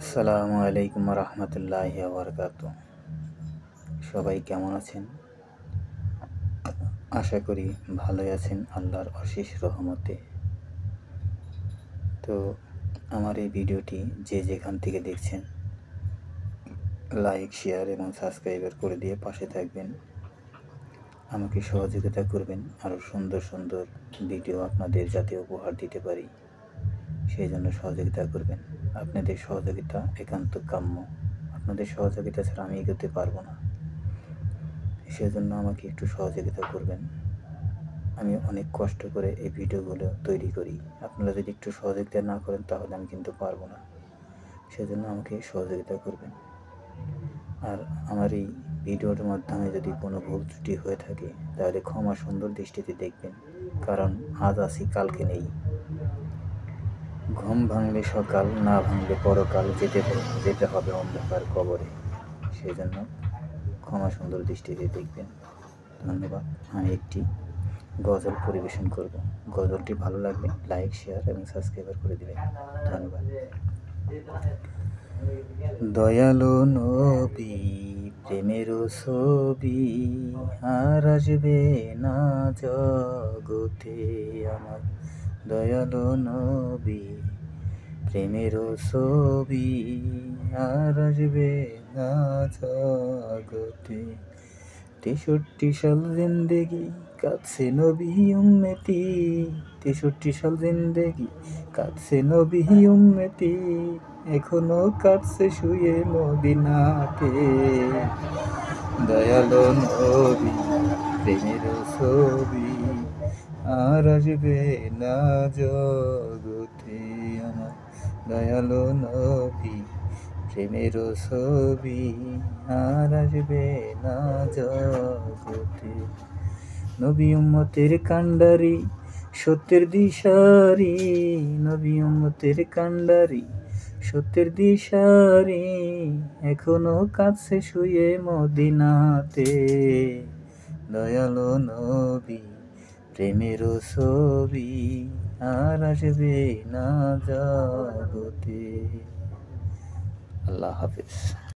আসসালামু আলাইকুম রহমতুল্লাহি ওয়া সবাই কেমন আছেন? আশা করি ভালোই আছেন আল্লাহর অশেষ রহমতে। তো আমার এই ভিডিওটি যে যেখান থেকে দেখছেন লাইক, শেয়ার এবং সাবস্ক্রাইবার করে দিয়ে পাশে থাকবেন। আমাকে সহযোগিতা করবেন আরও সুন্দর সুন্দর ভিডিও আপনাদের যাতে উপহার দিতে পারি, সেই জন্য সহযোগিতা করবেন। আপনাদের সহযোগিতা একান্ত কাম্য। আপনাদের সহযোগিতা ছাড়া আমি এগোতে পারবো না, সেজন্য আমাকে একটু সহযোগিতা করবেন। আমি অনেক কষ্ট করে এই ভিডিওগুলো তৈরি করি। আপনারা যদি একটু সহযোগিতা না করেন তাহলে আমি কিন্তু পারবো না, সেজন্য আমাকে সহযোগিতা করবেন। আর আমার এই ভিডিওর মাধ্যমে যদি কোনো ভুল ত্রুটি হয়ে থাকে তাহলে ক্ষমা সুন্দর দৃষ্টিতে দেখবেন, কারণ আজ আছি কালকে নেই। ঘুম ভাঙলে সকাল, না ভাঙলে পরকাল, যেতে হবে অন্ধকার কবরে। সেই জন্য ক্ষমা সুন্দর দৃষ্টিতে দেখবেন। ধন্যবাদ। আমি একটি গজল পরিবেশন করব। গজলটি ভালো লাগলে লাইক, শেয়ার এবং সাবস্ক্রাইবার করে দেবেন। ধন্যবাদ। দয়ালু নবী প্রেমের ছবি আর আসবে না জগতে আমার। দয়ালু নবী প্রেমের ছবি আর আসবে না জগতে। 63 সাল জিন্দেগি কাটছে নবী উম্মতি, 63 সাল জিন্দেগি কাটছে নবী উম্মতি, এখনো কাটছে শুয়ে মদিনাতে। দয়ালু নবী প্রেমের ছবি আর আসবে না জগতে আমার। দয়ালু নবী প্রেমের ছবি আর আসবে না জগতে। নবী উম্মতের কান্ডারি সত্যের দিশারি, নবী উম্মতের কান্ডারি সত্যের দিশারি, এখনো কাছে শুয়ে মদিনাতে। দয়ালু নবী প্রেমের ছবি আর আসবে না জগতে। আল্লাহ হাফেজ।